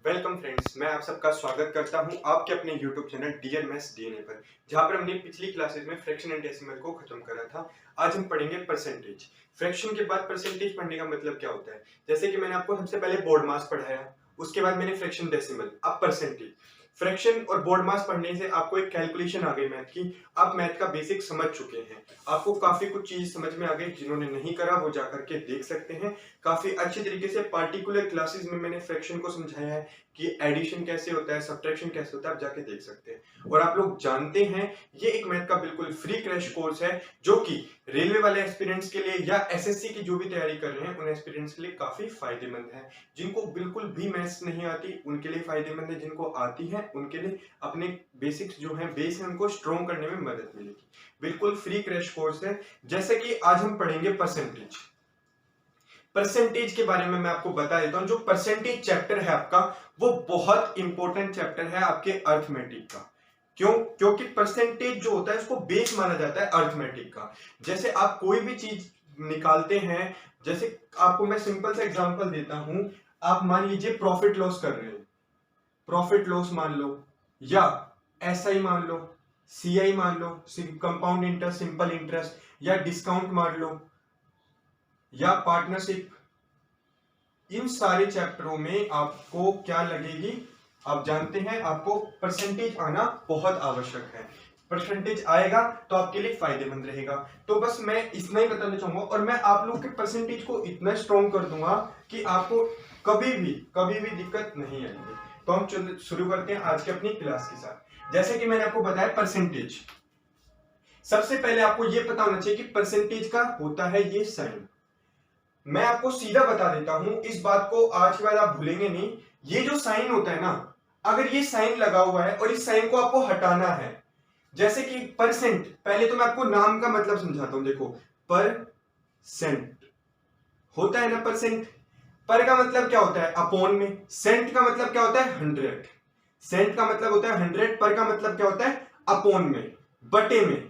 Welcome friends, मैं आप सबका स्वागत करता हूं आपके अपने YouTube channel Dear Maths DNA पर, जहां पर हमने पिछली क्लासेस में फ्रैक्शन एंड डेसिमल को खत्म करा था। आज हम पढ़ेंगे परसेंटेज। फ्रैक्शन के बाद परसेंटेज पढ़ने का मतलब क्या होता है? जैसे कि मैंने आपको सबसे पहले बोर्ड मास पढ़ाया, उसके बाद मैंने फ्रैक्शन डेसिमल, अब परसेंटेज। फ्रैक्शन और बोर्ड मास पढ़ने से आपको एक कैलकुलेशन आ गई मैथ की। आप मैथ का बेसिक समझ चुके हैं, आपको काफी कुछ चीज समझ में आ गई। जिन्होंने नहीं करा वो जाकर के देख सकते हैं। काफी अच्छी तरीके से पार्टिकुलर क्लासेस में मैंने फ्रैक्शन को समझाया है कि एडिशन कैसे होता है, सब्ट्रैक्शन कैसे होता है, आप जाके देख सकते हैं। और आप लोग जानते हैं ये एक मैथ का बिल्कुल फ्री क्रैश कोर्स है, जो कि रेलवे वाले एस्पिरेंट्स के लिए या एसएससी की जो भी तैयारी कर रहे हैं उन एस्पिरेंट्स के लिए काफी फायदेमंद है। जिनको बिल्कुल भी मैथ्स नहीं आती उनके लिए फायदेमंद है, जिनको आती है उनके लिए अपने बेसिक्स जो है बेस है उनको स्ट्रॉन्ग करने में मदद मिलेगी। बिल्कुल फ्री क्रैश कोर्स है। जैसे कि आज हम पढ़ेंगे परसेंटेज। परसेंटेज के बारे में मैं आपको बता देता हूं। जो परसेंटेज चैप्टर है आपका, वो बहुत इंपॉर्टेंट चैप्टर है आपके अर्थमेटिक का। क्यों? क्योंकि परसेंटेज जो होता है उसको बेस माना जाता है अर्थमेटिक का। जैसे आप कोई भी चीज निकालते हैं, जैसे आपको मैं सिंपल सा एग्जांपल देता हूं। आप मान लीजिए प्रॉफिट लॉस कर रहे हैं, प्रॉफिट लॉस मान लो, या एसआई मान लो, सीआई मान लो, कंपाउंड इंटरेस्ट, सिंपल इंटरेस्ट, या डिस्काउंट मान लो, या पार्टनरशिप। इन सारे चैप्टरों में आपको क्या लगेगी? आप जानते हैं आपको परसेंटेज आना बहुत आवश्यक है। परसेंटेज आएगा तो आपके लिए फायदेमंद रहेगा। तो बस मैं इतना ही बताना चाहूंगा, और मैं आप लोग के परसेंटेज को इतना स्ट्रॉन्ग कर दूंगा कि आपको कभी भी दिक्कत नहीं आएगी। तो हम शुरू करते हैं आज के अपनी क्लास के साथ। जैसे कि मैंने आपको बताया परसेंटेज, सबसे पहले आपको यह पता होना चाहिए कि परसेंटेज का होता है ये साइन। मैं आपको सीधा बता देता हूं, इस बात को आज के बाद आप भूलेंगे नहीं। ये जो साइन होता है ना, अगर ये साइन लगा हुआ है और इस साइन को आपको हटाना है, जैसे कि परसेंट, पहले तो मैं आपको नाम का मतलब समझाता हूं। देखो, परसेंट होता है ना, परसेंट। पर का मतलब क्या होता है? अपॉन में। सेंट का मतलब क्या होता है? 100। सेंट का मतलब होता है 100, पर का मतलब क्या होता है? अपॉन में, बटे में,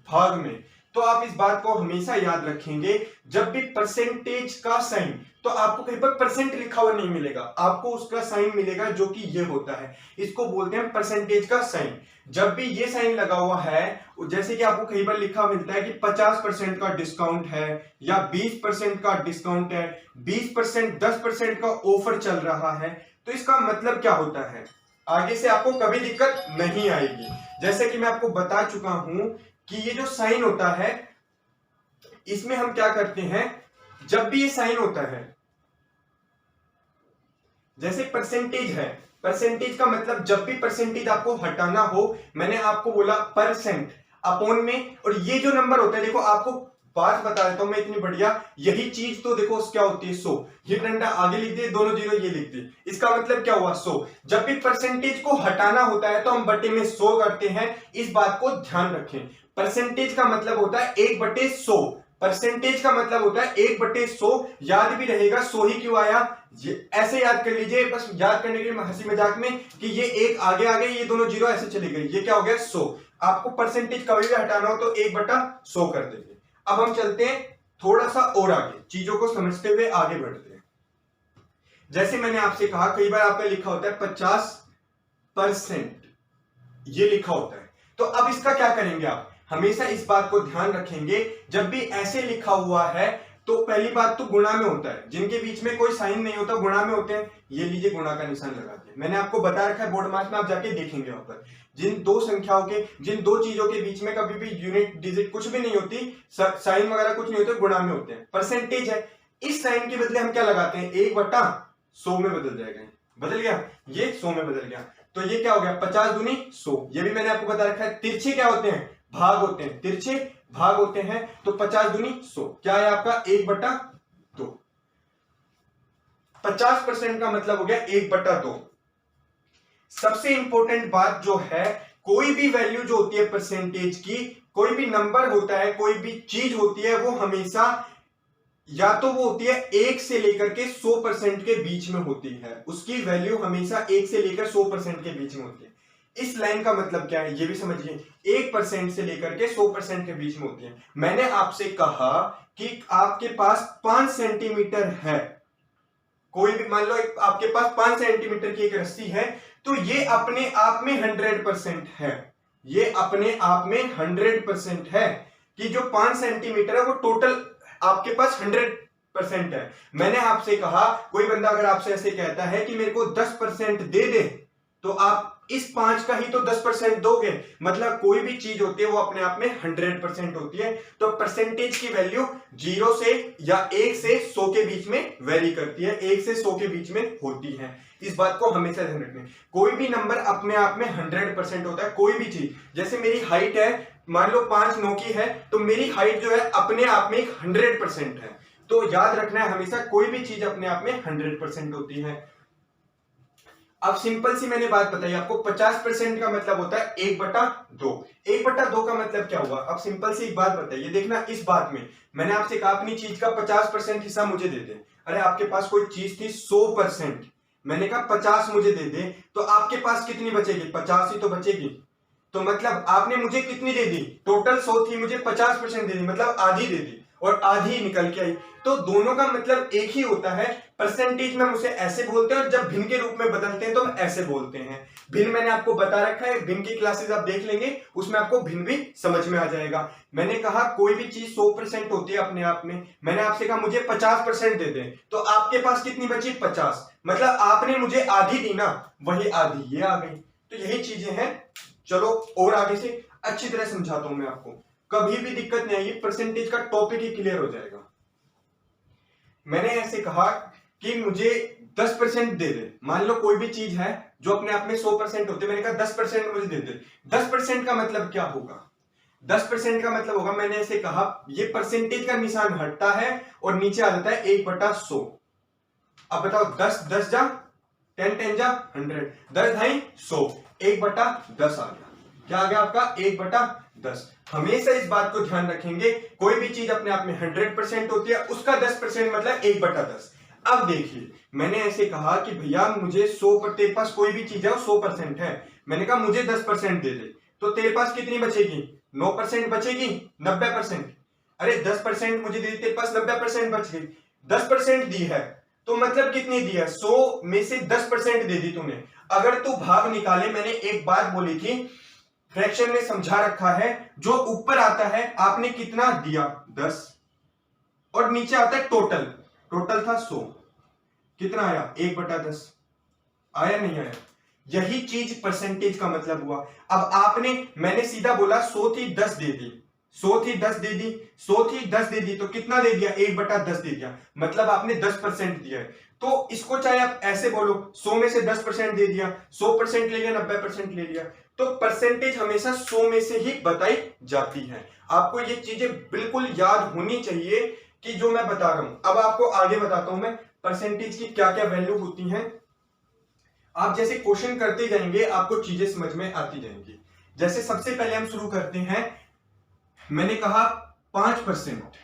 भाग में। तो आप इस बात को हमेशा याद रखेंगे, जब भी परसेंटेज का साइन, तो आपको कहीं पर परसेंट लिखा हुआ नहीं मिलेगा, आपको उसका साइन मिलेगा जो कि ये होता है। इसको बोलते हैं परसेंटेज का साइन। जब भी ये साइन लगा हुआ है, जैसे कि आपको कई बार लिखा मिलता है कि 50% का डिस्काउंट है, या 20% का डिस्काउंट है, 20%, 10% का ऑफर चल रहा है, तो इसका मतलब क्या होता है? आगे से आपको कभी दिक्कत नहीं आएगी। जैसे कि मैं आपको बता चुका हूं कि ये जो साइन होता है, इसमें हम क्या करते हैं, जब भी ये साइन होता है, जैसे परसेंटेज है, परसेंटेज का मतलब जब भी परसेंटेज आपको हटाना हो, मैंने आपको बोला परसेंट, अपॉन में, और ये जो नंबर होता है, देखो आपको बात बता देता हूं मैं इतनी बढ़िया। यही चीज तो देखो क्या होती है? 100। ये डंडा आगे लिख दे, दोनों जीरो ये लिख दे, इसका मतलब क्या हुआ? 100। जब भी परसेंटेज को हटाना होता है तो हम बटे में 100 करते हैं। इस बात को ध्यान रखें। परसेंटेज का मतलब होता है 1/100। परसेंटेज का मतलब होता है 1/100। याद भी रहेगा, 100 ही क्यों आया, ये ऐसे याद कर लीजिए, बस याद करने के लिए हंसी मजाक में, कि ये एक आगे आ गए, ये दोनों जीरो ऐसे चले गए, ये क्या हो गया? 100। आपको परसेंटेज कभी भी हटाना हो तो 1/100 कर देंगे। अब हम चलते हैं थोड़ा सा और आगे, चीजों को समझते हुए आगे बढ़ते हैं। जैसे मैंने आपसे कहा, कई बार आपका लिखा होता है 50%, ये लिखा होता है। तो अब इसका क्या करेंगे? आप हमेशा इस बात को ध्यान रखेंगे, जब भी ऐसे लिखा हुआ है तो पहली बात तो गुणा में होता है। जिनके बीच में कोई साइन नहीं होता गुणा में होते हैं। ये लीजिए, गुणा का निशान लगा दिया, मैंने आपको बता रखा है बोर्ड मार्क्स में, आप जाके देखेंगे वहां पर। जिन दो संख्याओं के, जिन दो चीजों के बीच में कभी भी यूनिट डिजिट कुछ भी नहीं होती, साइन वगैरह कुछ नहीं होते, गुणा में होते हैं। परसेंटेज है, इस साइन के बदले हम क्या लगाते हैं? 1/100 में बदल जाएगा। बदल गया, ये 100 में बदल गया, तो ये क्या हो गया? 50 दूनी 100। ये भी मैंने आपको बता रखा है। तिरछे क्या होते हैं? भाग होते हैं, तिरछे भाग होते हैं। तो 50 दूनी 100, क्या है आपका? 1/2। 50% का मतलब हो गया 1/2। सबसे इंपॉर्टेंट बात जो है, कोई भी वैल्यू जो होती है परसेंटेज की, कोई भी नंबर होता है, कोई भी चीज होती है, वो हमेशा या तो वो होती है 1 से लेकर के 100% के बीच में होती है। उसकी वैल्यू हमेशा 1 से लेकर 100% के बीच में होती है। इस लाइन का मतलब क्या है ये भी समझिए, 1% से लेकर के 100% के बीच में होती है। मैंने आपसे कहा कि आपके पास 5 सेंटीमीटर है, कोई भी मान लो आपके पास 5 सेंटीमीटर की एक रस्सी है, तो ये अपने आप में 100% है, ये अपने आप में 100% है कि जो 5 सेंटीमीटर है वो टोटल आपके पास 100% है। मैंने आपसे कहा कोई बंदा अगर आपसे ऐसे कहता है कि मेरे को 10% दे दे, तो आप इस 5 का ही तो 10% दोगे, मतलब कोई भी चीज होती है वो अपने आप में 100% होती है। तो परसेंटेज की वैल्यू 0 से या 1 से 100 के बीच में वेरी करती है, 1 से 100 के बीच में होती है। इस बात को हमेशा ध्यान रखना। कोई भी नंबर अपने आप में 100% होता है, कोई भी चीज। जैसे मेरी हाइट है, मान लो 5'9" की है, तो मेरी हाइट जो है अपने आप में 100% है। तो याद रखना है हमेशा, कोई भी चीज अपने आप में 100% होती है। अब सिंपल सी मैंने बात बताई आपको, 50% का मतलब होता है 1/2। 1/2 का मतलब क्या हुआ? अब सिंपल सी एक बात बताइए, देखना इस बात में मैंने आपसे कहा अपनी चीज का 50% हिस्सा मुझे दे दे। अरे आपके पास कोई चीज थी 100%, मैंने कहा 50 मुझे दे दे, तो आपके पास कितनी बचेगी? 50 ही तो बचेगी। तो मतलब आपने मुझे कितनी दे दी? टोटल 100 थी, मुझे 50% दे दी, मतलब आधी दे दी, और आधी निकल के आई। तो दोनों का मतलब एक ही होता है। परसेंटेज में हम उसे ऐसे बोलते हैं, और जब भिन्न के रूप में बदलते हैं तो हम ऐसे बोलते हैं। भिन्न मैंने आपको बता रखा है, भिन्न की क्लासेस आप देख लेंगे, उसमें आपको भिन्न भी समझ में आ जाएगा। मैंने कहा कोई भी चीज 100% होती है अपने आप में। मैंने आपसे कहा मुझे 50% दे दे, तो आपके पास कितनी बची? 50। मतलब आपने मुझे आधी दी ना, वही आधी ये आ गई। तो यही चीजें हैं। चलो और आगे से अच्छी तरह समझाता हूं मैं आपको, कभी भी दिक्कत नहीं आएगी, परसेंटेज का टॉपिक ही क्लियर हो जाएगा। मैंने ऐसे कहा कि मुझे 10% दे दे। मान लो कोई भी चीज है जो अपने आप में 100% होती है, मैंने कहा 10% मुझे दे दे। 10% का मतलब क्या होगा? 10% का मतलब होगा, मैंने ऐसे कहा ये परसेंटेज का निशान हटता है और नीचे आ जाता है 1/100। अब बताओ 10 10 जा 10 10 जा 100, 10 ढाई 100, 1/10 आ गया। क्या आ गया आपका? 1/10। हमेशा इस बात को ध्यान रखेंगे, कोई भी चीज अपने आप में 100% होती है, उसका 10% मतलब 1/10। अब देखिए मैंने ऐसे कहा कि भैया मुझे 100, तेरे पास कोई भी चीज है वो 100% है, मैंने कहा मुझे 10% दे दे, तो तेरे पास कितनी बचेगी? 9% बचेगी, 90%। अरे 10% मुझे दे दी, तेरे पास 90% बच गई। 10% दी है तो मतलब कितनी दी है? 100 में से 10% दे दी तूने। अगर तू भाग निकाले, मैंने एक बात बोली थी, फ्रैक्शन में समझा रखा है, जो ऊपर आता है आपने कितना दिया? 10, और नीचे आता है टोटल। टोटल था 100, कितना आया? 1/10। आया नहीं आया? यही चीज परसेंटेज का मतलब हुआ। अब आपने, मैंने सीधा बोला 100 थी 10 दे दी, 100 थी 10 दे दी, 100 थी 10 दे दी, तो कितना दे दिया? 1/10 दे दिया, मतलब आपने 10% दिया है। तो इसको चाहे आप ऐसे बोलो, 100 में से 10% दे दिया, 100% ले लिया, 90% ले लिया। तो परसेंटेज हमेशा 100 में से ही बताई जाती है। आपको ये चीजें बिल्कुल याद होनी चाहिए कि जो मैं बता रहा हूं। अब आपको आगे बताता हूं मैं परसेंटेज की क्या क्या वैल्यू होती हैं। आप जैसे क्वेश्चन करते जाएंगे आपको चीजें समझ में आती जाएंगी। जैसे सबसे पहले हम शुरू करते हैं, मैंने कहा 5%।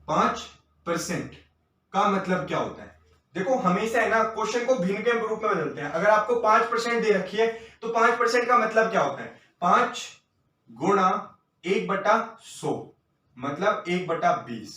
5% का मतलब क्या होता है? देखो हमेशा है ना, क्वेश्चन को भिन्न के रूप में बदलते हैं। अगर आपको 5% दे रखी है तो 5% का मतलब क्या होता है? 5 गुणा 1/100 मतलब 1/20।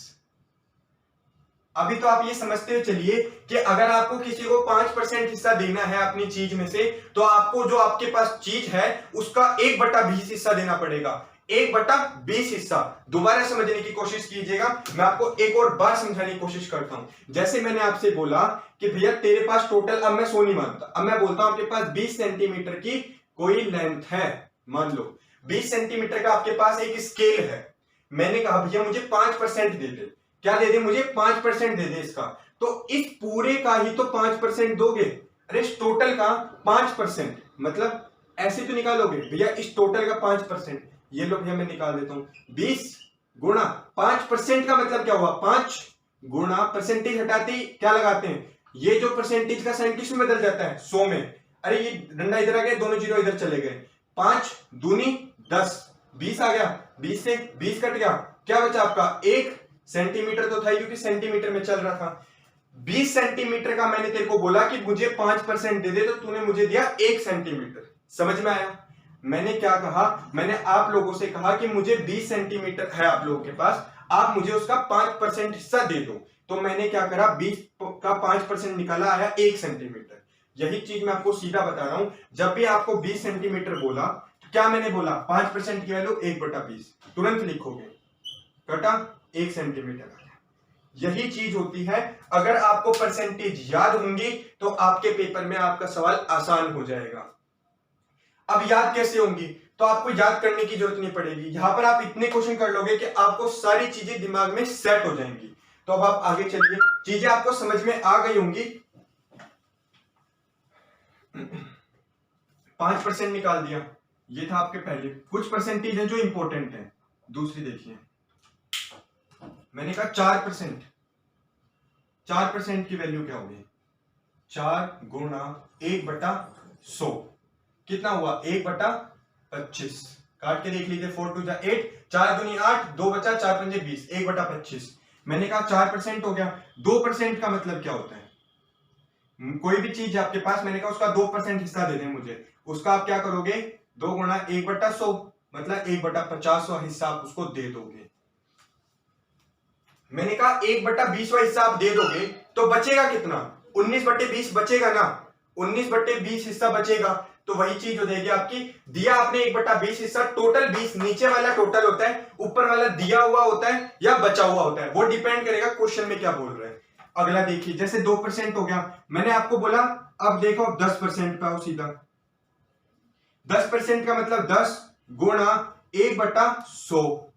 अभी तो आप ये समझते हुए चलिए कि अगर आपको किसी को 5% हिस्सा देना है अपनी चीज में से, तो आपको जो आपके पास चीज है उसका 1/20 हिस्सा देना पड़ेगा। 1/20 हिस्सा। दोबारा समझने की कोशिश कीजिएगा, मैं आपको एक और बार समझाने की कोशिश करता हूं। जैसे मैंने आपसे बोला कि भैया तेरे पास टोटल, अब मैं 100 नहीं मानता, अब मैं बोलता हूं आपके पास 20 सेंटीमीटर की कोई लेंथ है, मान लो 20 सेंटीमीटर का आपके पास एक स्केल है। मैंने कहा भैया मुझे 5% दे दे। क्या दे दे? मुझे 5% दे दे इसका। तो इस पूरे का ही तो 5% दोगे। अरे इस टोटल का 5% मतलब ऐसे तो निकालोगे भैया, इस टोटल का 5%। ये लो भैया मैं निकाल देता हूं, 20 गुणा 5% का मतलब क्या हुआ? 5 गुणा, परसेंटेज हटाते ही क्या लगाते हैं? ये जो परसेंटेज का साइन किस में बदल जाता है? 100 में। अरे ये डंडा इधर आ गया, दोनों जीरो इधर चले गए। 5 दूनी 10, 20 आ गया, 20 से 20 कट गया, क्या बचा आपका? 1 सेंटीमीटर तो था ही, क्योंकि सेंटीमीटर में चल रहा था। 20 सेंटीमीटर का मैंने तेरे को बोला कि मुझे 5% दे दे, तो तूने मुझे दिया 1 सेंटीमीटर। समझ में आया? मैंने क्या कहा? मैंने आप लोगों से कहा कि मुझे 20 सेंटीमीटर है आप लोगों के पास, आप मुझे उसका 5% हिस्सा दे दो। तो मैंने क्या करा, 20 का 5% निकाला, आया 1 सेंटीमीटर। यही चीज मैं आपको सीधा बता रहा हूं, जब भी आपको 20 सेंटीमीटर बोला तो क्या मैंने बोला, 5% की वैल्यू 1/20, तुरंत लिखोगे, कटा 1 सेंटीमीटर आ गया। यही चीज होती है, अगर आपको परसेंटेज याद होंगी तो आपके पेपर में आपका सवाल आसान हो जाएगा। अब याद कैसे होंगी, तो आपको याद करने की जरूरत नहीं पड़ेगी, यहां पर आप इतने क्वेश्चन कर लोगे कि आपको सारी चीजें दिमाग में सेट हो जाएंगी। तो अब आप आगे चलिए, चीजें आपको समझ में आ गई होंगी। 5% निकाल दिया, ये था आपके पहले। कुछ परसेंटेज है जो इंपॉर्टेंट है। दूसरी देखिए, मैंने कहा 4%। 4% की वैल्यू क्या होगी, 4 गुणा 1/100 कितना हुआ, 1/25। काट के देख लीजिए, 4 2 8, 4 दूनी 8, 2 बचा, 4 पंजे 20, 1/25। मैंने कहा 4% हो गया। 2% का मतलब क्या होता है, कोई भी चीज आपके पास, मैंने कहा उसका 2% हिस्सा दे दें मुझे, उसका आप क्या करोगे, 2 गुणा 1/100 मतलब 1/50 हिस्सा आप उसको दे दोगे। मैंने कहा 1/20 हिस्सा आप दे दोगे तो बचेगा कितना, 19/20 बचेगा ना, 19/20 हिस्सा बचेगा। तो वही चीज हो जाएगी आपकी, दिया आपने 1/20 हिस्सा, टोटल 20 नीचे वाला टोटल होता है, ऊपर वाला दिया हुआ होता है या बचा हुआ होता है, वो डिपेंड करेगा क्वेश्चन में क्या बोल रहे हैं। अगला देखिए, जैसे 2% हो गया, मैंने आपको बोला, अब देखो 10% पे आओ सीधा। 10% का मतलब 10 गुणा 1/100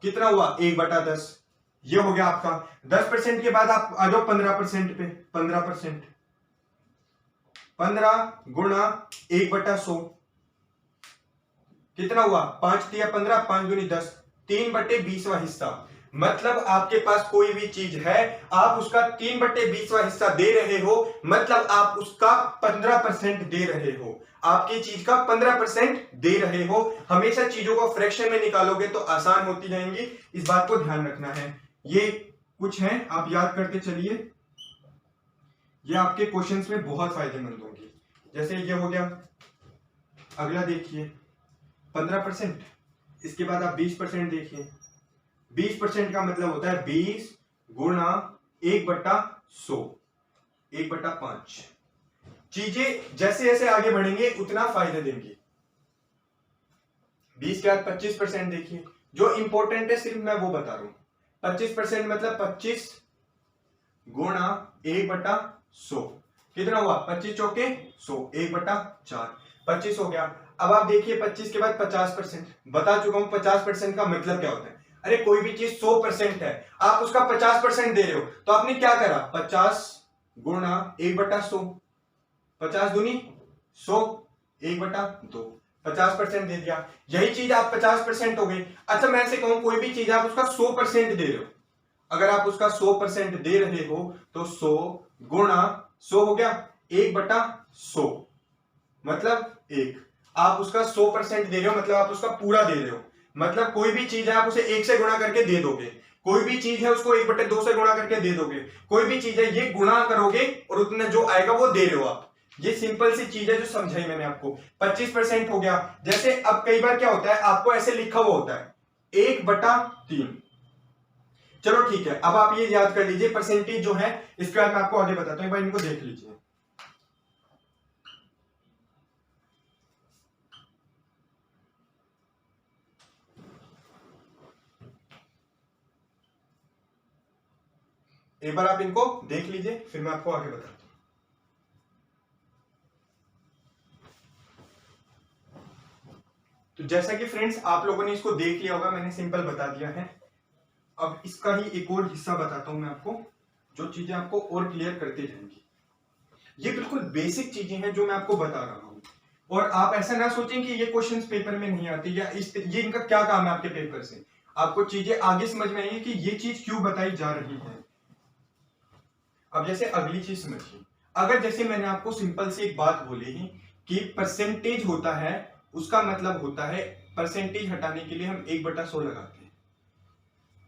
कितना हुआ, 1/10। ये हो गया आपका। 10% के बाद आप आ जाओ 15% पे। 15% 15 गुणा 1/100 कितना हुआ, 5 तिया 15, 5 दूनी 10, 3/20 हिस्सा। मतलब आपके पास कोई भी चीज है, आप उसका 3/20 हिस्सा दे रहे हो, मतलब आप उसका 15% दे रहे हो, आपकी चीज का 15% दे रहे हो। हमेशा चीजों को फ्रैक्शन में निकालोगे तो आसान होती जाएंगी, इस बात को ध्यान रखना है। ये कुछ है, आप याद करते चलिए, ये आपके क्वेश्चंस में बहुत फायदेमंद होंगी। जैसे ये हो गया, अगला देखिए 15%, इसके बाद आप 20% देखिए। 20% का मतलब होता है 20 गुणा 1/100, 1/5। चीजें जैसे जैसे आगे बढ़ेंगे उतना फायदा देंगी। 20 के बाद 25% देखिए, जो इंपॉर्टेंट है सिर्फ मैं वो बता रहा हूं। 25% मतलब 25 गुणा 1/100 कितना हुआ, 25 चौके 100, 1/4, 25 हो गया। अब आप देखिए 25 के बाद 50%, बता चुका हूं 50% का मतलब क्या होता है। अरे कोई भी चीज 100% है, आप उसका 50% दे रहे हो, तो आपने क्या करा, 50 गुणा 1/100, 50 दूनी 100, 1/2, 50% दे दिया। यही चीज आप 50% हो गई। अच्छा मैं ऐसे कहूं, कोई भी चीज आप उसका 100% दे रहे हो, अगर आप उसका 100% दे रहे हो तो 100 गुणा 100 हो गया 1/100 मतलब 1। आप उसका 100% दे रहे हो, मतलब आप उसका पूरा दे रहे हो। मतलब कोई भी चीज है आप उसे 1 से गुणा करके दे दोगे, कोई भी चीज है उसको 1/2 से गुणा करके दे दोगे, कोई भी चीज है ये गुणा करोगे और उतना जो आएगा वो दे रहे हो आप। ये सिंपल सी चीज है जो समझाई मैंने आपको। 25% हो गया। जैसे अब कई बार क्या होता है, आपको ऐसे लिखा हुआ होता है 1/3। चलो ठीक है, अब आप ये याद कर लीजिए परसेंटेज जो है, इसके बाद मैं आपको आगे बताता हूं, एक बार इनको देख लीजिए। एक बार आप इनको देख लीजिए, फिर मैं आपको आगे बताता हूं। तो जैसा कि फ्रेंड्स आप लोगों ने इसको देख लिया होगा, मैंने सिंपल बता दिया है। अब इसका ही एक और हिस्सा बताता हूं मैं आपको, जो चीजें आपको और क्लियर करती जाएंगी। ये बिल्कुल बेसिक चीजें हैं जो मैं आपको बता रहा हूं, और आप ऐसा ना सोचें कि ये क्वेश्चंस पेपर में नहीं आती या ये इनका क्या काम है आपके पेपर से। आपको चीजें आगे समझ में आएंगी कि ये चीज क्यों बताई जा रही है। अब जैसे अगली चीज समझिए, अगर जैसे मैंने आपको सिंपल सी एक बात बोली है कि परसेंटेज होता है, उसका मतलब होता है परसेंटेज हटाने के लिए हम 1/100 लगाते हैं।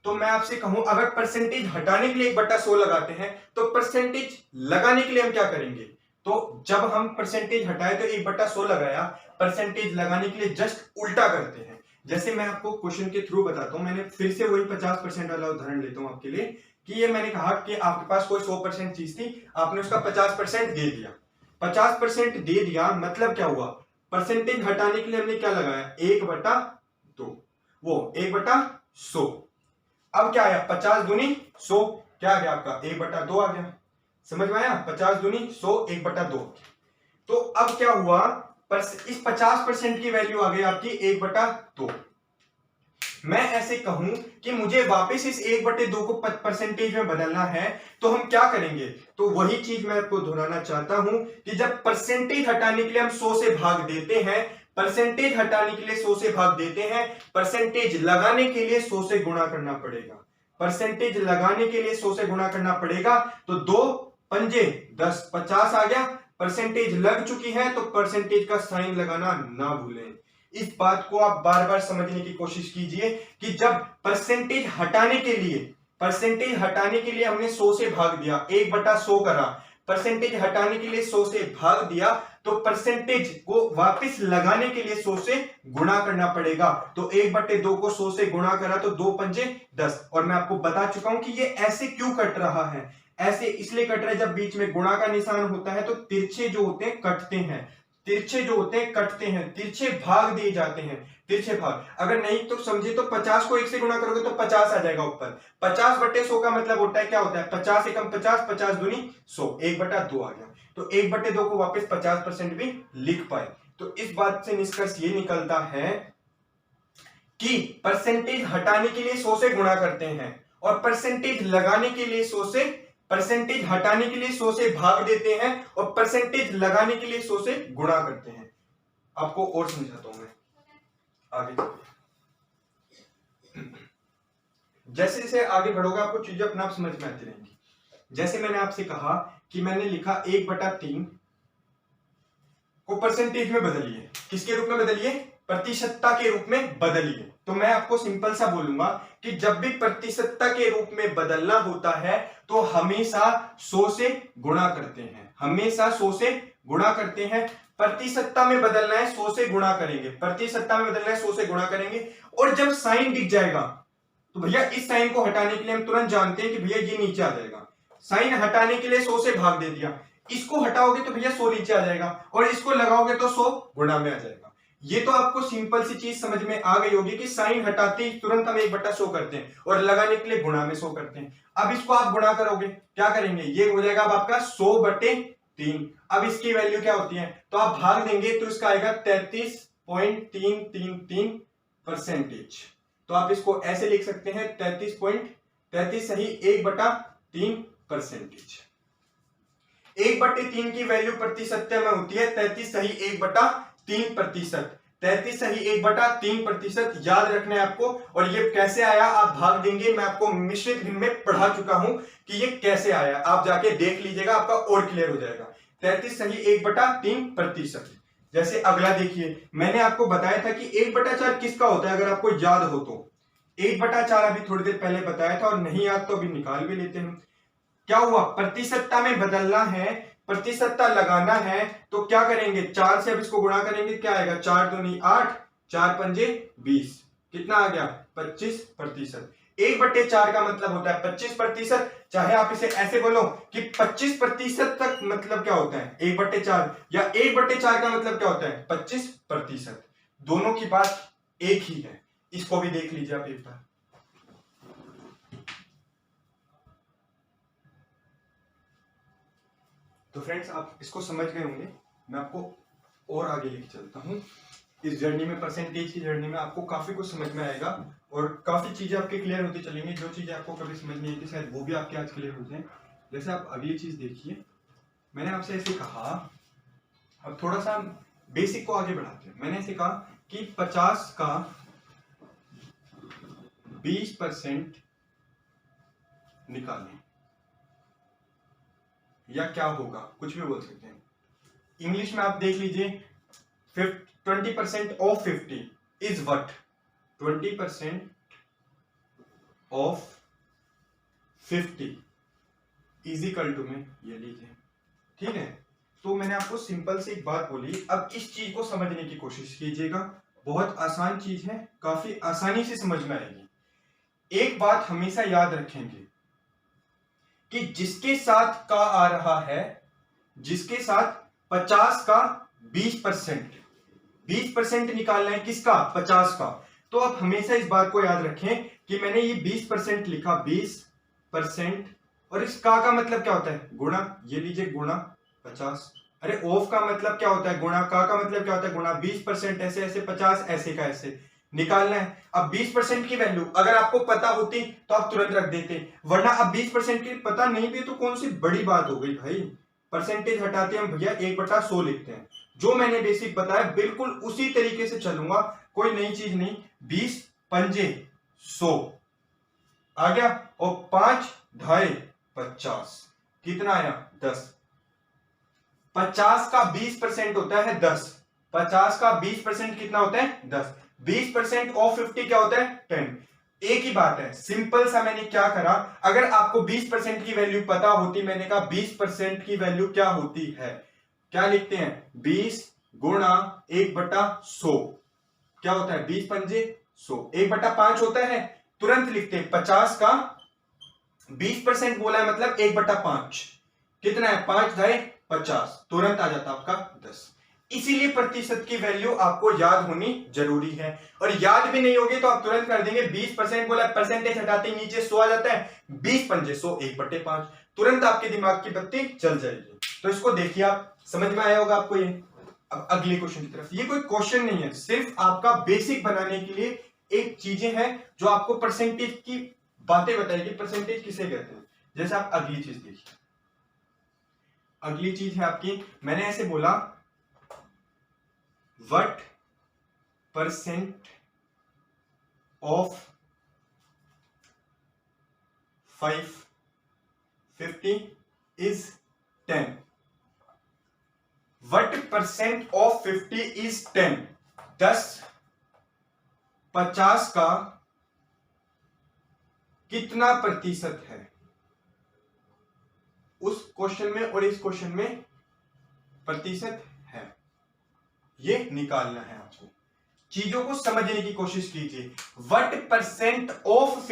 तो मैं आपसे कहूं, अगर परसेंटेज हटाने के लिए 1/100 लगाते हैं तो परसेंटेज लगाने के लिए हम क्या करेंगे। तो जब हम परसेंटेज हटाए तो 1/100 लगाया, परसेंटेज लगाने के लिए जस्ट उल्टा करते हैं। जैसे मैं आपको क्वेश्चन के थ्रू बताता हूं, मैंने फिर से वही 50% वाला उदाहरण लेता हूं आपके लिए कि ये मैंने कहा कि आपके पास कोई 100% चीज थी, आपने उसका 50% दे दिया। 50% दे दिया मतलब क्या हुआ, परसेंटेज हटाने के लिए हमने क्या लगाया, 1/2, वो 1/100। अब क्या आया, 50 दूनी 100, क्या आ गया आपका 1/2 आ गया। समझ में आया, 50 दूनी 100, 1/2। तो अब क्या हुआ, इस 50% की वैल्यू आ गई आपकी 1/2। मैं ऐसे कहूं कि मुझे वापस इस 1/2 को परसेंटेज में बदलना है, तो हम क्या करेंगे, तो वही चीज मैं आपको दोहराना चाहता हूं कि जब परसेंटेज हटाने के लिए हम 100 से भाग देते हैं, परसेंटेज हटाने के लिए 100 से भाग देते हैं, परसेंटेज लगाने के लिए 100 से गुणा करना पड़ेगा। परसेंटेज लगाने के लिए 100 से गुणा करना पड़ेगा, तो 2 पंजे 10, 50 आ गया। परसेंटेज लग चुकी है तो परसेंटेज का साइन लगाना ना भूलें। इस बात को आप बार बार समझने की कोशिश कीजिए कि जब परसेंटेज हटाने के लिए हमने 100 से भाग दिया, 1/100 करा, परसेंटेज हटाने के लिए 100 से भाग दिया, तो परसेंटेज को वापस लगाने के लिए 100 से गुणा करना पड़ेगा। तो 1/2 को 100 से गुणा करा तो 2 पंजे 10। और मैं आपको बता चुका हूं कि ये ऐसे क्यों कट रहा है, ऐसे इसलिए कट रहा है, जब बीच में गुणा का निशान होता है तो तिरछे जो होते हैं कटते हैं, तिरछे जो होते हैं कटते हैं, तिरछे भाग दिए जाते हैं, तिरछे भाग। अगर नहीं तो समझे तो 50 को 1 से गुणा करोगे तो 50 आ जाएगा ऊपर। 50/100 का मतलब होता है, क्या होता है, 50 एकम 50, 50 दूनी 100, 1/2 आ गया। तो 1/2 को वापस 50% भी लिख पाए। तो इस बात से निष्कर्ष ये निकलता है कि परसेंटेज हटाने के लिए 100 से गुणा करते हैं और परसेंटेज लगाने के लिए 100 से, परसेंटेज हटाने के लिए 100 से भाग देते हैं और परसेंटेज लगाने के लिए 100 से गुणा करते हैं। आपको और समझाता हूं मैं आगे। जैसे जैसे आगे बढ़ोगे आपको चीजें अपने आप समझ में आती रहेंगी। जैसे मैंने आपसे कहा कि मैंने लिखा 1/3 को परसेंटेज में बदलिए, किसके रूप में बदलिए, प्रतिशतता के रूप में बदलिए। तो मैं आपको सिंपल सा बोलूंगा कि जब भी प्रतिशतता के रूप में बदलना होता है तो हमेशा 100 से गुणा करते हैं, हमेशा 100 से गुणा करते हैं। प्रतिशतता में बदलना है 100 से गुणा करेंगे, प्रतिशतता में बदलना है 100 से गुणा करेंगे। और जब साइन दिख जाएगा तो भैया इस साइन को हटाने के लिए हम तुरंत जानते हैं कि भैया ये नीचे आ जाएगा। साइन हटाने के लिए 100 से भाग दे दिया, इसको हटाओगे तो भैया 100 नीचे आ जाएगा और इसको लगाओगे तो 100 गुणा में आ जाएगा। ये तो आपको सिंपल सी चीज समझ में आ गई होगी कि साइन हटाते ही तुरंत हम 1/100 करते हैं और लगाने के लिए गुणा में 100 करते हैं। अब इसको आप गुणा करोगे, क्या करेंगे, ये हो जाएगा अब आपका 100/3। अब इसकी वैल्यू क्या होती है, तो आप भाग देंगे तो इसका आएगा 33.333%। तो आप इसको ऐसे लिख सकते हैं 33 सही 1/3%। 1/3 की वैल्यू प्रतिशतता में होती है 33 सही 1/3%। 33 सही 1/3% याद रखना है आपको। और ये कैसे आया आप भाग देंगे, मैं आपको मिश्रित भिन्न में पढ़ा चुका हूं कि ये कैसे आया, आप जाके देख लीजिएगा, आपका और क्लियर हो जाएगा। 33 सही 1/3%। जैसे अगला देखिए, मैंने आपको बताया था कि 1/4 किसका होता है, अगर आपको याद हो तो 1/4 अभी थोड़ी देर पहले बताया था, और नहीं याद तो अभी निकाल भी लेते हैं। क्या हुआ, प्रतिशतता में बदलना है, प्रतिशतता लगाना है, तो क्या करेंगे, 4 से अब इसको गुणा करेंगे, क्या आएगा, 4 दूनी 8, 4 पंजे 20, कितना आ गया 25%। 1/4 का मतलब होता है 25%। चाहे आप इसे ऐसे बोलो कि 25% तक मतलब क्या होता है 1/4, या 1/4 का मतलब क्या होता है 25%। दोनों की बात एक ही है। इसको भी देख लीजिए आप एक बार। तो फ्रेंड्स आप इसको समझ गए होंगे, मैं आपको और आगे लेके चलता हूं। इस जर्नी में, परसेंटेज की जर्नी में आपको काफी कुछ समझ में आएगा और काफी चीजें आपके क्लियर होती चलेंगी। जो चीजें आपको कभी समझ नहीं आई थी शायद वो भी आपके आज क्लियर हो जाए। जैसे आप अगली चीज देखिए, मैंने आपसे ऐसे कहा, अब थोड़ा सा बेसिक को आगे बढ़ाते हैं। मैंने ऐसे कहा कि 50 का 20% निकालें, या क्या होगा, कुछ भी बोल सकते हैं। इंग्लिश में आप देख लीजिए, 20% of 50 is what, 20% of 50 is equal to में ये लीजिए, ठीक है। तो मैंने आपको सिंपल से एक बात बोली, अब इस चीज को समझने की कोशिश कीजिएगा। बहुत आसान चीज है, काफी आसानी से समझ में आएगी। एक बात हमेशा याद रखेंगे, कि जिसके साथ का आ रहा है, जिसके साथ 50 का 20% निकालना है, किसका? 50 का। तो आप हमेशा इस बात को याद रखें कि मैंने ये 20% लिखा, 20%, और इस का मतलब क्या होता है? गुणा। ये लीजिए गुणा 50। अरे ऑफ का मतलब क्या होता है? गुणा। का मतलब क्या होता है? गुणा। 20% ऐसे ऐसे, 50 ऐसे का ऐसे निकालना है। अब 20% की वैल्यू अगर आपको पता होती तो आप तुरंत रख देते, वरना अब 20% की पता नहीं भी तो कौन सी बड़ी बात हो गई भाई। परसेंटेज हटाते हैं भैया, 1/100 लिखते हैं। जो मैंने बेसिक बताया बिल्कुल उसी तरीके से चलूंगा, कोई नई चीज नहीं। 20 पंजे 100 आ गया, और 5 ढाई 50, कितना आया? 10। 50 का 20% होता है 10। 50 का 20% कितना होता है? 10। 20% ऑफ 50 क्या होता है? 10। एक ही बात है, सिंपल सा। मैंने क्या करा, अगर आपको 20% की वैल्यू पता होती, मैंने कहा 20% की वैल्यू क्या होती है, क्या लिखते हैं? 20 गुणा 1/100 क्या होता है? 20 पंजे 100, 1/5 होता है। तुरंत लिखते हैं 50 का 20% बोला है मतलब 1/5 कितना है? 5 ढाई 50, तुरंत आ जाता आपका 10। इसीलिए प्रतिशत की वैल्यू आपको याद होनी जरूरी है, और याद भी नहीं होगी तो आप तुरंत कर देंगे। 20% बोला, परसेंटेज हटाते नीचे 100 आ जाता है, 20 पंजे 100, 1/5, तुरंत आपके दिमाग की बत्ती चल जाएगी। तो इसको देखिए, आप समझ में आया होगा आपको ये। अब अगले क्वेश्चन की तरफ। ये कोई क्वेश्चन नहीं है, सिर्फ आपका बेसिक बनाने के लिए एक चीजें हैं जो आपको परसेंटेज की बातें बताएगी, परसेंटेज किसे कहते हैं। जैसे आप अगली चीज देखिए, अगली चीज है आपकी, मैंने ऐसे बोला what percent of 550 is 10। What percent of 50 is 10? 50 का कितना प्रतिशत है? उस क्वेश्चन में और इस क्वेश्चन में प्रतिशत है, ये निकालना है आपको। चीजों को समझने की कोशिश कीजिए। व्हाट परसेंट ऑफ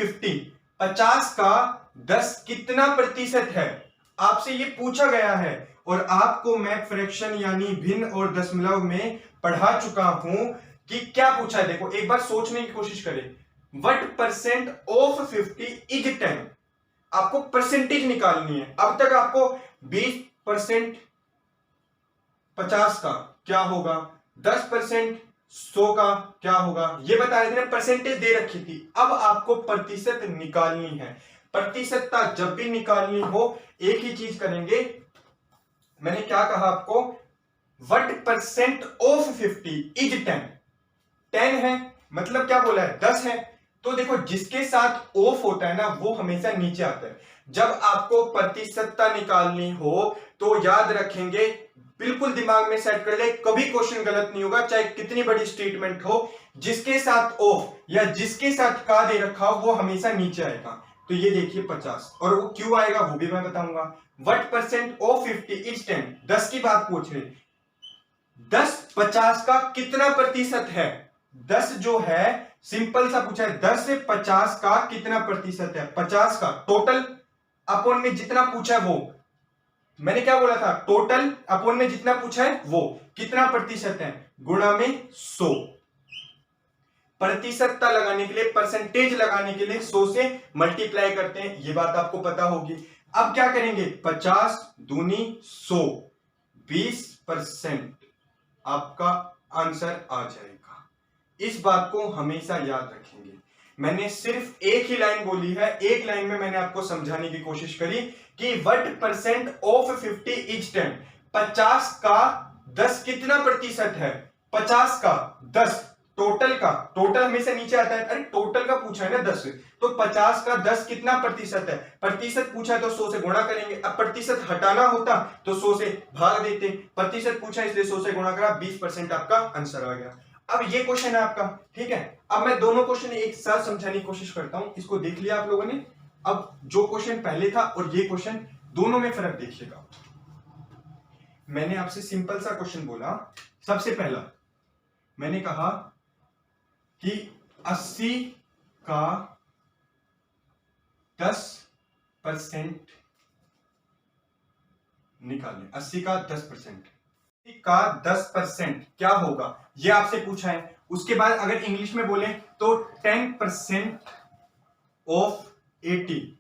50 का 10 कितना प्रतिशत है? आपसे ये पूछा गया है, और आपको मैं फ्रैक्शन यानी भिन्न और दशमलव में पढ़ा चुका हूं कि क्या पूछा है। देखो एक बार सोचने की कोशिश करें। व्हाट परसेंट ऑफ 50 इज 10, आपको परसेंटेज निकालनी है। अब तक आपको 20% 50 का क्या होगा, 10% 100 का क्या होगा, ये बता रहे थे ना, परसेंटेज दे रखी थी। अब आपको प्रतिशत निकालनी है। प्रतिशतता जब भी निकालनी हो एक ही चीज करेंगे। मैंने क्या कहा आपको? What percent of 50 is 10। 10 है मतलब क्या बोला है? 10 है। तो देखो जिसके साथ ऑफ होता है ना वो हमेशा नीचे आता है। जब आपको प्रतिशतता निकालनी हो तो याद रखेंगे, बिल्कुल दिमाग में सेट कर ले, कभी क्वेश्चन गलत नहीं होगा चाहे कितनी बड़ी स्टेटमेंट हो। जिसके साथ ऑफ या जिसके साथ का दे रखा हो वो हमेशा नीचे आएगा। तो ये देखिए 50, और वो क्यों आएगा वो भी मैं बताऊंगा। व्हाट परसेंट ऑफ 50 इज 10, 10 की बात पूछ रहे। 10 50 का कितना प्रतिशत है? 10 जो है सिंपल सा पूछा है, 10 से 50 का कितना प्रतिशत है? 50 का टोटल अपॉन में जितना पूछा है वो, मैंने क्या बोला था? टोटल अपॉन में जितना पूछा है वो कितना प्रतिशत है, गुणा में 100। प्रतिशतता लगाने के लिए, परसेंटेज लगाने के लिए 100 से मल्टीप्लाई करते हैं, ये बात आपको पता होगी। अब क्या करेंगे? 50 दूनी 100, 20% आपका आंसर आ जाएगा। इस बात को हमेशा याद रखेंगे। मैंने सिर्फ एक ही लाइन बोली है, एक लाइन में मैंने आपको समझाने की कोशिश करी कि व्हाट परसेंट ऑफ 50 इज 10। 50 का 10 कितना प्रतिशत है? 50 का 10 टोटल का, टोटल हमेशा नीचे आता है। अरे टोटल का पूछा है ना 10, तो 50 का 10 कितना प्रतिशत है? प्रतिशत पूछा है तो 100 से गुणा करेंगे। अब प्रतिशत हटाना होता तो 100 से भाग देते, प्रतिशत पूछा इसलिए 100 से गुणा करा, 20% आपका आंसर आ गया। अब ये क्वेश्चन है आपका, ठीक है। अब मैं दोनों क्वेश्चन एक साथ समझाने की कोशिश करता हूं। इसको देख लिया आप लोगों ने। अब जो क्वेश्चन पहले था और ये क्वेश्चन, दोनों में फर्क देखिएगा। मैंने आपसे सिंपल सा क्वेश्चन बोला। सबसे पहला मैंने कहा कि 80 का 10% निकालें। 80 का 10%, का 10% क्या होगा ये आपसे पूछा है। उसके बाद अगर इंग्लिश में बोले तो 10% ऑफ 80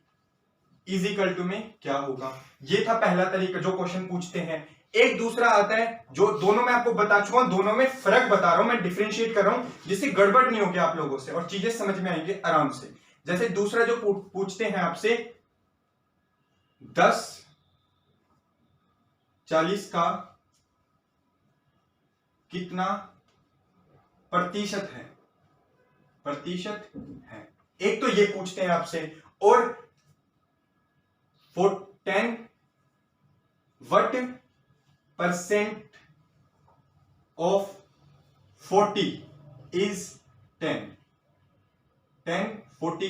इज इक्वल टू में क्या होगा। ये था पहला तरीका जो क्वेश्चन पूछते हैं। एक दूसरा आता है जो दोनों मैं आपको बता चुका हूं, दोनों में फर्क बता रहा हूं, मैं डिफरेंशिएट कर रहा हूं जिससे गड़बड़ नहीं होगी आप लोगों से और चीजें समझ में आएंगे आराम से। जैसे दूसरा जो पूछते हैं आपसे 10-40 का कितना प्रतिशत है, एक तो ये पूछते हैं आपसे। और 10 what percent of 40 is 10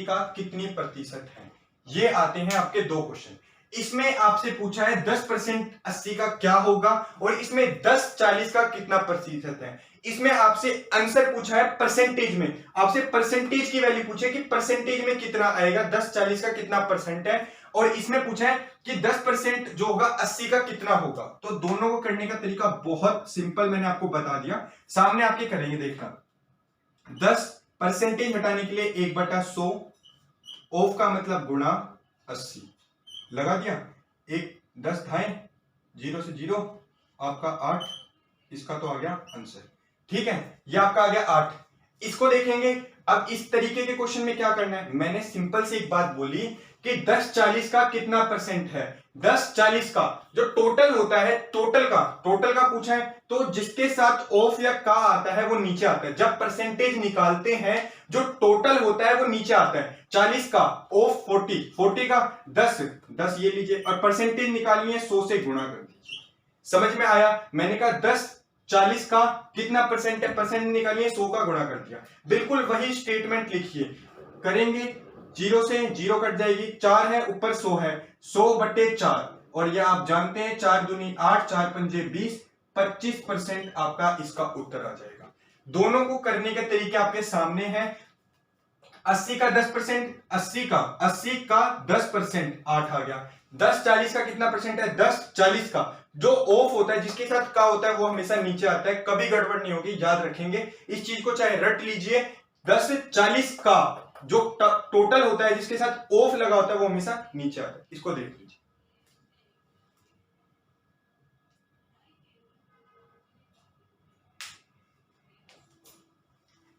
का कितनी प्रतिशत है। ये आते हैं आपके दो क्वेश्चन। इसमें आपसे पूछा है 10% 80 का क्या होगा और इसमें 10-40 का कितना प्रतिशत है। इसमें आपसे आंसर पूछा है परसेंटेज में, आपसे परसेंटेज की वैल्यू पूछे कि परसेंटेज में कितना आएगा, 10-40 का कितना परसेंट है। और इसमें पूछा है कि 10% जो होगा 80 का कितना होगा। तो दोनों को करने का तरीका बहुत सिंपल मैंने आपको बता दिया, सामने आपके करेंगे। देखना 10% हटाने के लिए 1/100 ऑफ का मतलब गुणा 80 लगा दिया। 10 धाए 0 से 0 आपका 8, इसका तो आ गया आंसर। ठीक है, ये आपका आ गया 8। इसको देखेंगे अब इस तरीके के क्वेश्चन में क्या करना है। मैंने सिंपल से एक बात बोली कि 10-40 का कितना परसेंट है। 10-40 का जो टोटल होता है, टोटल का पूछा है तो जिसके साथ ऑफ या का आता है वो नीचे आता है। जब परसेंटेज निकालते हैं जो टोटल होता है वो नीचे आता है। 40 का ऑफ 40 का 10 ये लीजिए और परसेंटेज निकालनी है 100 से गुणा कर दीजिए। समझ में आया। मैंने कहा 10-40 का कितना परसेंट है, परसेंट निकालिए 100 का गुणा कर दिया। बिल्कुल वही स्टेटमेंट लिखिए, करेंगे 0 से 0 कट जाएगी, 4 है ऊपर 100 है, 100/4 और ये आप जानते हैं 4 दूनी 8, 4 पंजे 20, 25% आपका इसका उत्तर आ जाएगा। दोनों को करने के तरीके आपके सामने हैं। 80 का 10%, 80 का 10% 8 आ गया। 10-40 का कितना परसेंट है, 10-40 का जो ऑफ होता है जिसके साथ का होता है वो हमेशा नीचे आता है, कभी गड़बड़ नहीं होगी, याद रखेंगे इस चीज को, चाहे रट लीजिए। 10-40 का जो टोटल होता है जिसके साथ ऑफ लगा होता है वो हमेशा नीचे आता है। इसको देख लीजिए।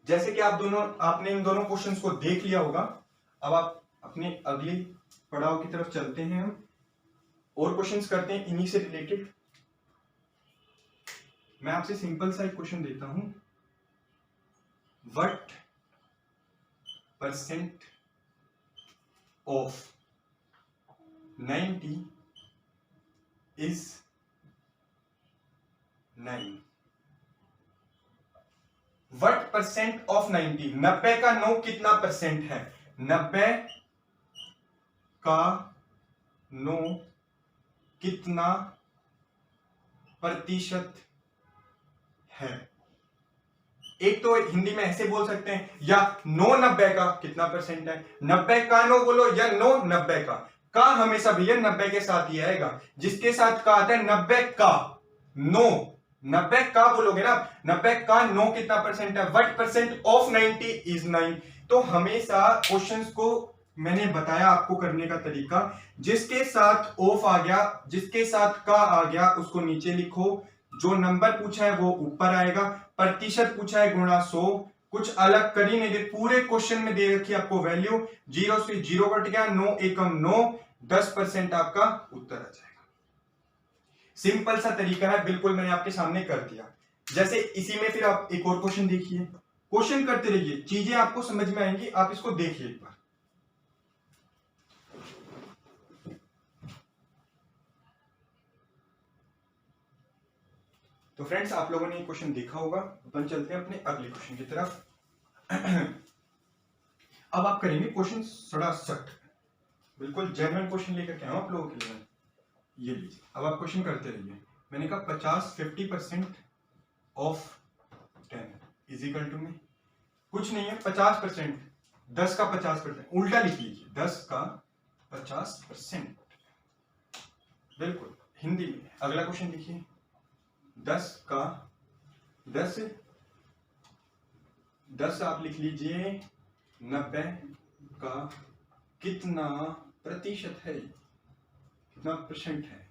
जैसे कि आपने इन दोनों क्वेश्चंस को देख लिया होगा। अब आप अपने अगली पड़ाव की तरफ चलते हैं, हम और क्वेश्चंस करते हैं इन्हीं से रिलेटेड। मैं आपसे सिंपल सा एक क्वेश्चन देता हूं, what percent of 90 is 9। What percent of 90, 90 का 9 कितना परसेंट है, 90 का 9 कितना प्रतिशत है। एक तो हिंदी में ऐसे बोल सकते हैं, या 9 90 का कितना परसेंट है, 90 का 9 बोलो या 9 90 का हमेशा भैया 90 के साथ ही आएगा। जिसके साथ का आता है 90 का 9, 90 का बोलोगे ना, 90 का 9 कितना परसेंट है, व्हाट परसेंट ऑफ 90 इज 9। तो हमेशा क्वेश्चंस को मैंने बताया आपको करने का तरीका, जिसके साथ ऑफ आ गया, जिसके साथ का आ गया उसको नीचे लिखो, जो नंबर पूछा है वो ऊपर आएगा, प्रतिशत पूछा है गुणा 100, कुछ अलग कर ही नहीं दे, पूरे क्वेश्चन में दे रखी आपको वैल्यू, 0 से 0 कट गया, 9 एकम 9, 10% आपका उत्तर आ जाएगा। सिंपल सा तरीका है, बिल्कुल मैंने आपके सामने कर दिया। जैसे इसी में फिर आप एक और क्वेश्चन देखिए, क्वेश्चन करते रहिए, चीजें आपको समझ में आएंगी, आप इसको देखिए एक बार। तो फ्रेंड्स आप लोगों ने ये क्वेश्चन देखा होगा, अपन चलते हैं अपने अगले क्वेश्चन की तरफ। अब आप करेंगे क्वेश्चन 67, बिल्कुल जेन्युइन क्वेश्चन लेकर के आऊं आप लोगों के लिए। ये लीजिए, अब आप क्वेश्चन करते रहिए। मैंने कहा 50% ऑफ 10 इज इक्वल टू में कुछ नहीं है, 50%, 10 का 50%, उल्टा लिख लीजिए, 10 का 50%, बिल्कुल हिंदी में। अगला क्वेश्चन देखिए, 10 आप लिख लीजिए 90 का कितना प्रतिशत है, कितना परसेंट है,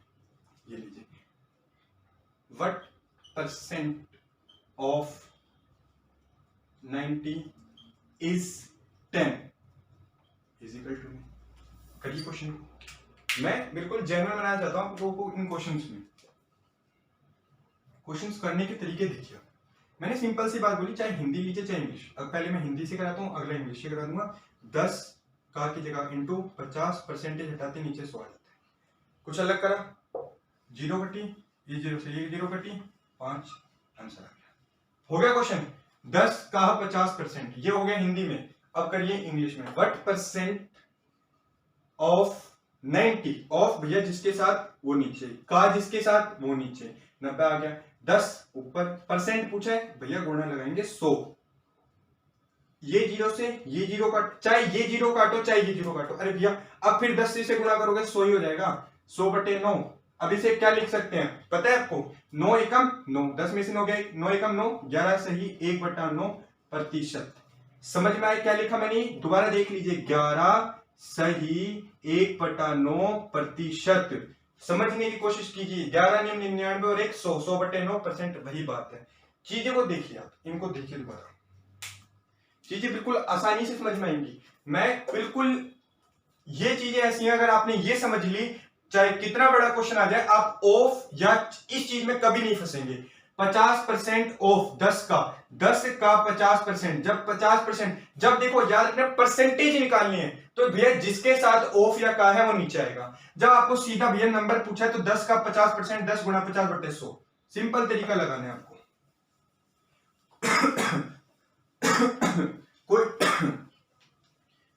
ये लीजिए। What percent of 90 is 10 is equal to. करिए क्वेश्चन को, मैं बिल्कुल जेन्युइन बनाना चाहता हूं आपको इन क्वेश्चंस में। क्वेश्चंस करने के तरीके देखिए। मैंने सिंपल सी बात बोली, चाहे हिंदी लीजिए चाहे इंग्लिश। अब पहले मैं हिंदी से कराता हूँ, अगला इंग्लिश से करा दूंगा। 10 का की जगह इंटू 50 परसेंटेज हटाते नीचे 100 आ जाता है। कुछ अलग करा, 0 कटी, ये 0 से ये 0 कटी, 5 आंसर आ गया। हो गया क्वेश्चन। 10 का 50%, ये हो गया हिंदी में। अब करिए इंग्लिश में। व्हाट परसेंट ऑफ 90, ऑफ भैया जिसके साथ वो नीचे, का जिसके साथ वो नीचे, 90 आ गया। 10 ऊपर, परसेंट पूछा है भैया, गुणा लगाएंगे 100। ये 0 से ये 0 काट, चाहे ये 0 काटो चाहे ये 0 काटो। अरे भैया अब फिर 10 से गुणा करोगे 100 ही हो जाएगा। 100/9। अब इसे क्या लिख सकते हैं पता है आपको? 9 एकम 9, 10 में से 9 गए, 9 एकम 9, 11 सही 1/9%। समझ में आया क्या लिखा मैंने? दोबारा देख लीजिए, 11 सही 1/9%। समझने की कोशिश कीजिए। 11 9 99 और 100, 100/9%, वही बात है। चीजें को देखिए, आप इनको देखिए दोबारा, चीजें बिल्कुल आसानी से समझ में आएंगी। मैं बिल्कुल, ये चीजें ऐसी हैं, अगर आपने ये समझ ली, चाहे कितना बड़ा क्वेश्चन आ जाए, आप ऑफ या इस चीज में कभी नहीं फंसेंगे। 50% ऑफ 10 का 50%, जब 50%, जब देखो याद रखना परसेंटेज निकालनी है तो भैया जिसके साथ ऑफ या का है वो नीचे आएगा। जब आपको सीधा भैया नंबर पूछा है तो 10 का 50%, 10 गुणा 50/100, सिंपल तरीका लगाना है आपको।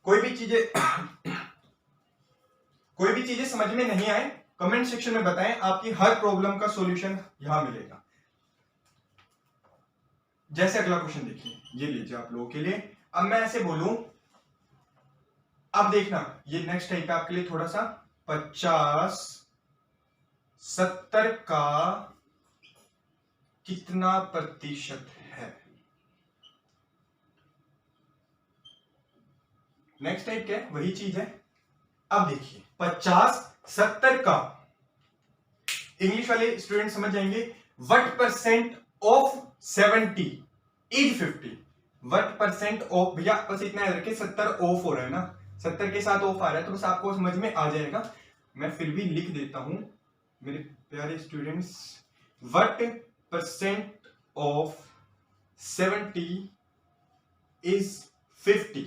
कोई भी चीजें समझ में नहीं आए कमेंट सेक्शन में बताएं, आपकी हर प्रॉब्लम का सॉल्यूशन यहां मिलेगा। जैसे अगला क्वेश्चन देखिए, ये लीजिए आप लोगों के लिए। अब मैं ऐसे बोलूं, अब देखना ये नेक्स्ट टाइप है आपके लिए थोड़ा सा। 50 70 का कितना प्रतिशत है? नेक्स्ट टाइप क्या है? वही चीज है। अब देखिए 50 70 का, इंग्लिश वाले स्टूडेंट समझ जाएंगे। What percent of 70 is 50? What percent of, भैया बस इतना याद रखिए 70 ऑफ हो रहा है ना, 70 के साथ ऑफ आ रहा है, तो बस आपको समझ में आ जाएगा। मैं फिर भी लिख देता हूं मेरे प्यारे students. What percent of 70 is 50?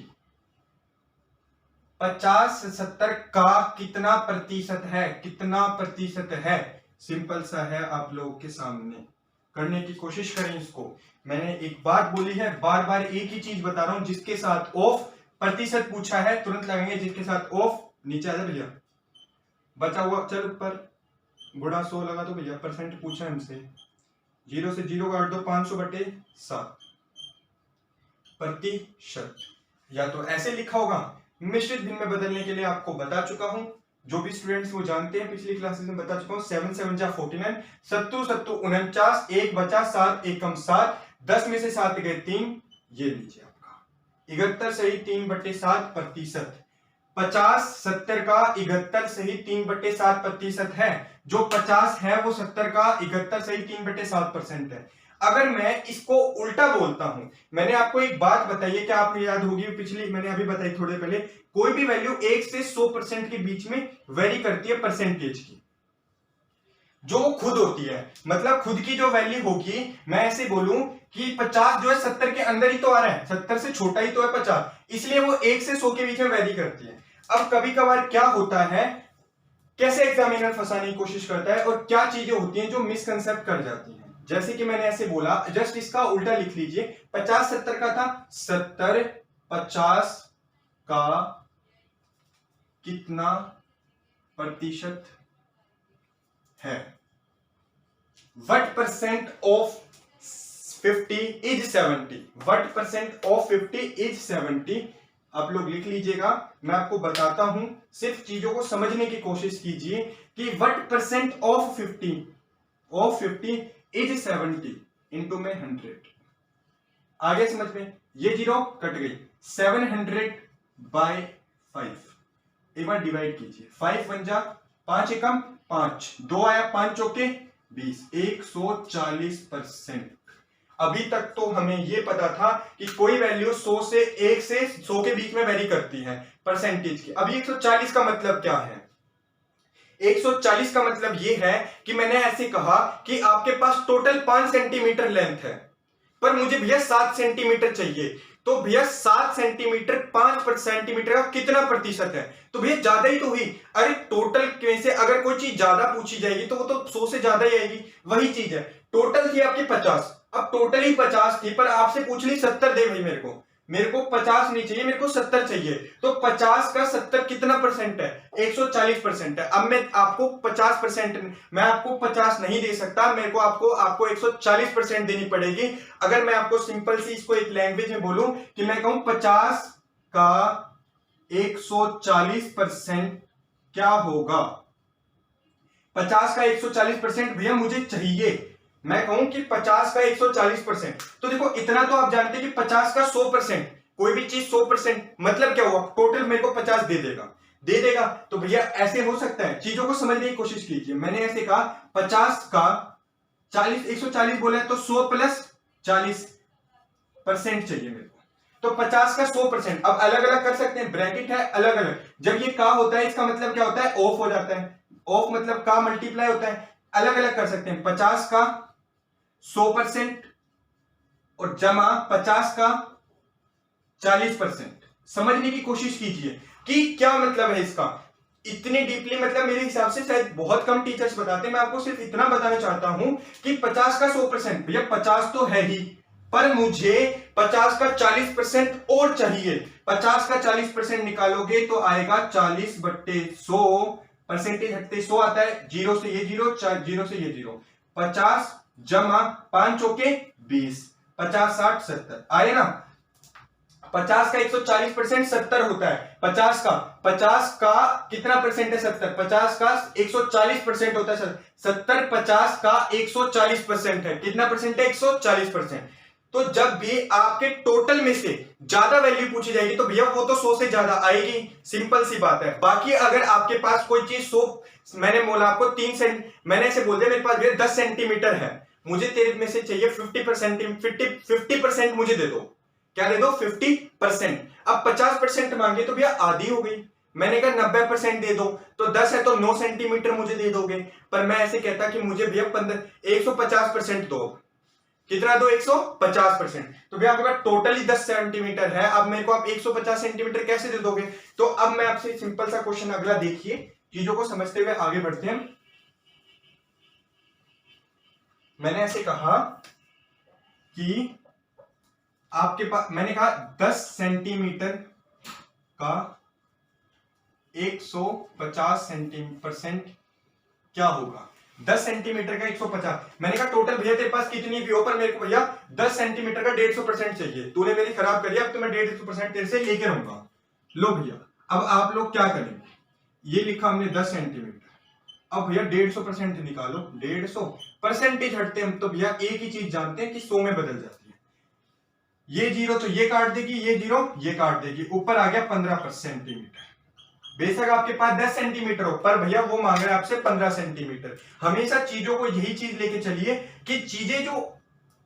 50 से 70 का कितना प्रतिशत है? कितना प्रतिशत है? सिंपल सा है, आप लोगों के सामने करने की कोशिश करें इसको। मैंने एक बात बोली है, बार बार एक ही चीज बता रहा हूं। जिसके साथ ऑफ प्रतिशत पूछा है तुरंत लगाएंगे, जिसके साथ ऑफ नीचे आ जाए भैया, बचा हुआ चल ऊपर, गुणा 100 लगा दो भैया। परसेंट पूछा है हमसे, 0 से 0 काट दो, 500/7 प्रतिशत। या तो ऐसे लिखा होगा, मिश्रित भिन्न में बदलने के लिए आपको बता चुका हूं। जो भी स्टूडेंट्स वो जानते हैं, पिछली क्लासेस में बता चुका हूं। 7 7 जा 49, 7 7 49, 1 बचा 7 एकम 7, 10 में से 7 गए 3, ये लीजिए आपका 71 सही 3/7%। 50 70 का 71 सही 3/7% है। जो 50 है वो 70 का 71 सही 3/7% है। अगर मैं इसको उल्टा बोलता हूं, मैंने आपको एक बात बताई है, क्या आपको याद होगी? पिछली मैंने अभी बताई थोड़े पहले, कोई भी वैल्यू 1 से 100% के बीच में वेरी करती है परसेंटेज की, जो खुद होती है। मतलब खुद की जो वैल्यू होगी, मैं ऐसे बोलूं कि 50 जो है 70 के अंदर ही तो आ रहा है, 70 से छोटा ही तो है 50, इसलिए वो 1 से 100 के बीच में वेरी करती है। अब कभी कभार क्या होता है, कैसे एग्जामिनर फंसाने की कोशिश करता है और क्या चीजें होती हैं जो मिसकंसेप्ट कर जाती हैं। जैसे कि मैंने ऐसे बोला, जस्ट इसका उल्टा लिख लीजिए। 50 70 का था, 70 50 का कितना प्रतिशत है? What percent of 50 is 70? What percent of 50 is 70? आप लोग लिख लीजिएगा, मैं आपको बताता हूं, सिर्फ चीजों को समझने की कोशिश कीजिए कि what percent of 50 is 70 into में 100। आगे समझ में, ये जीरो कट गई, 700/5 एक बार डिवाइड कीजिए, 5 1 जा 5 एकम 5, 2 आया 5 चौके 20, 140%। अभी तक तो हमें यह पता था कि कोई वैल्यू 100 से 1 से 100 के बीच में वेरी करती है परसेंटेज की। अभी 140 का मतलब क्या है? 140 का मतलब यह है कि मैंने ऐसे कहा कि आपके पास टोटल 5 सेंटीमीटर लेंथ है, पर मुझे भैया 7 सेंटीमीटर चाहिए। तो भैया 7 सेंटीमीटर 5 सेंटीमीटर का कितना प्रतिशत है? तो भैया ज्यादा ही तो हुई। अरे टोटल में से अगर कोई चीज ज्यादा पूछी जाएगी तो वो तो 100 से ज्यादा ही आएगी। वही चीज है, टोटल थी आपकी 50, अब टोटल ही 50 थी, पर आपसे पूछ ली 70 दे भाई, मेरे को 50 नहीं चाहिए, मेरे को 70 चाहिए। तो 50 का 70 कितना परसेंट है? 140% है। अब मैं आपको 50%, मैं आपको 50 नहीं दे सकता, मेरे को आपको 140% देनी पड़ेगी। अगर मैं आपको सिंपल सी इसको एक लैंग्वेज में बोलूं कि मैं कहूं 50 का 140% क्या होगा? 50 का 140% भैया मुझे चाहिए। मैं कहूं कि 50 का 140%, तो देखो इतना तो आप जानते हैं कि 50 का 100%, कोई भी चीज 100% मतलब क्या हुआ? टोटल मेरे को 50 दे देगा। तो भैया ऐसे हो सकता है, चीजों को समझने की कोशिश कीजिए। मैंने ऐसे कहा 50 का 40, 140 बोला है तो 100 प्लस 40% चाहिए मेरे को। तो 50 का 100%, अब अलग अलग कर सकते हैं, ब्रैकेट है अलग अलग। जब ये का होता है इसका मतलब क्या होता है? ऑफ हो जाता है। ऑफ मतलब का मल्टीप्लाई होता है। अलग अलग कर सकते हैं, 50 का 100% और जमा 50 का 40%। समझने की कोशिश कीजिए कि क्या मतलब है इसका। इतनी डीपली मतलब मेरे हिसाब से शायद बहुत कम टीचर्स बताते हैं। मैं आपको सिर्फ इतना बताना चाहता हूं कि 50 का 100%, भैया 50 तो है ही, पर मुझे 50 का 40% और चाहिए। 50 का 40% निकालोगे तो आएगा 40/100, परसेंटेज हटते 100 आता है, 0 से ये 0, 0 से ये 0, 50 जमा 5 चौके 20, 50 60 70 आए ना। 50 का 140% 70 होता है। 50 का कितना परसेंट है? 70। 50 का 140% होता है 70। 50 का 140% है, कितना परसेंट है? 140%। तो जब भी आपके टोटल में से ज्यादा वैल्यू पूछी जाएगी तो भैया वो तो 100 से ज्यादा आएगी, सिंपल सी बात है। बाकी अगर आपके पास कोई चीज 100, मैंने बोला आपको 3 सेंट, मैंने ऐसे बोल दिया मेरे पास भैया 10 सेंटीमीटर है, मुझे तेरे में से चाहिए 50% मुझे दे दो। क्या दे दो? 50%। अब 50% मांगे तो भैया आधी हो गई। मैंने कहा 90% दे दो, तो 10 है तो 9 सेंटीमीटर मुझे दे दोगे। पर मैं ऐसे कहता कि मुझे भैया 150% दो। कितना दो? 150%। तो भैया आपके पास टोटल ही 10 सेंटीमीटर है, अब मेरे को आप 150 सेंटीमीटर कैसे दे दोगे? तो अब मैं आपसे सिंपल सा क्वेश्चन अगला देखिए, चीजों को समझते हुए आगे बढ़ते हैं। मैंने ऐसे कहा कि आपके पास, मैंने कहा 10 सेंटीमीटर का 150% क्या होगा? 10 सेंटीमीटर का 150, मैंने कहा टोटल भैया तेरे पास कितनी भी हो, पर मेरे को भैया 10 सेंटीमीटर का 150% चाहिए। तूने मेरी खराब करी, अब तो मैं 150% तेरे से लेके रहूंगा। लो भैया, अब आप लोग क्या करेंगे? ये लिखा हमने 10 सेंटीमीटर, अब भैया 150% निकालो। 150 परसेंटेज हटते हम तो भैया एक ही चीज जानते हैं कि 100 में बदल जाती है। ये जीरो तो ये काट देगी, ये जीरो ये काट देगी, ऊपर आ गया 15 सेंटीमीटर। बेशक आपके पास 10 सेंटीमीटर हो, पर भैया वो मांग रहे हैं आपसे 15 सेंटीमीटर। हमेशा चीजों को यही चीज लेके चलिए कि चीजें जो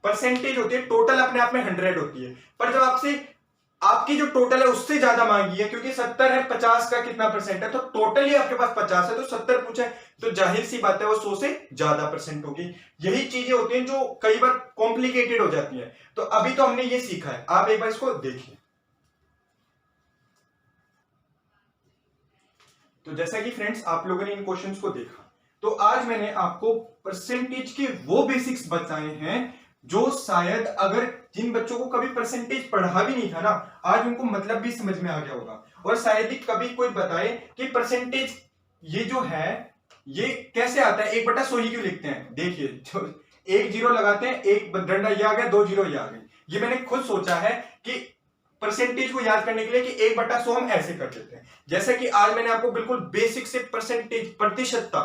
परसेंटेज होती है टोटल अपने आप में 100 होती है, पर जब आपसे आपकी जो टोटल है उससे ज्यादा मांगी है, क्योंकि 70 है, 50 का कितना परसेंट है, तो टोटल ही आपके पास 50 है, तो 70 पूछा है, तो जाहिर सी बात है वो 100 से ज्यादा परसेंट होगी। यही चीजें होती हैं जो कई बार कॉम्प्लिकेटेड हो जाती है। तो अभी तो हमने ये सीखा है, आप एक बार इसको देखिए। तो जैसा कि फ्रेंड्स आप लोगों ने इन क्वेश्चंस को देखा, तो आज मैंने आपको परसेंटेज के वो बेसिक्स बताए हैं जो शायद अगर जिन बच्चों को कभी परसेंटेज पढ़ा भी नहीं था ना, आज उनको मतलब भी समझ में आ गया होगा। और शायद ही कभी कोई बताए कि परसेंटेज ये जो है ये कैसे आता है, 1/100 ही क्यों लिखते हैं। देखिए, एक जीरो लगाते हैं, एक डंडा ये आ गया, 2 जीरो ये आ गई। ये मैंने खुद सोचा है कि परसेंटेज को याद करने के लिए कि 1/100 हम ऐसे कर देते हैं। जैसे कि आज मैंने आपको बिल्कुल बेसिक से परसेंटेज प्रतिशतता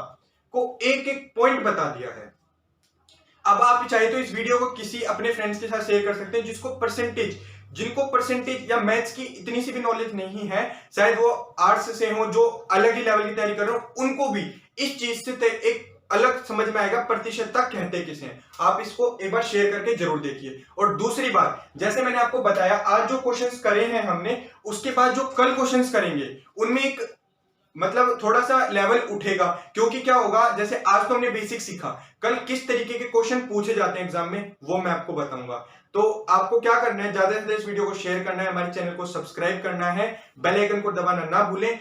को एक एक पॉइंट बता दिया है। अब आप चाहे तो इस वीडियो को किसी अपने फ्रेंड्स के साथ शेयर कर सकते हैं जिनको परसेंटेज या मैथ्स की इतनी सी भी नॉलेज नहीं है, शायद वो आर्ट्स से हो, जो अलग ही लेवल की तैयारी कर रहे हो, उनको भी इस चीज से एक अलग समझ में आएगा प्रतिशतता कहते किसे हैं। आप इसको एक बार शेयर करके जरूर देखिए। और दूसरी बात, जैसे मैंने आपको बताया, आज जो क्वेश्चंस करे हैं हमने, उसके बाद जो कल क्वेश्चंस करेंगे उनमें एक मतलब थोड़ा सा लेवल उठेगा। क्योंकि क्या होगा, जैसे आज तो हमने बेसिक सीखा, कल किस तरीके के क्वेश्चन पूछे जाते हैं एग्जाम में वो मैं आपको बताऊंगा। तो आपको क्या करना है, ज्यादा से ज्यादा इस वीडियो को शेयर करना है, हमारे चैनल को सब्सक्राइब करना है, बेल आइकन को दबाना ना भूलें।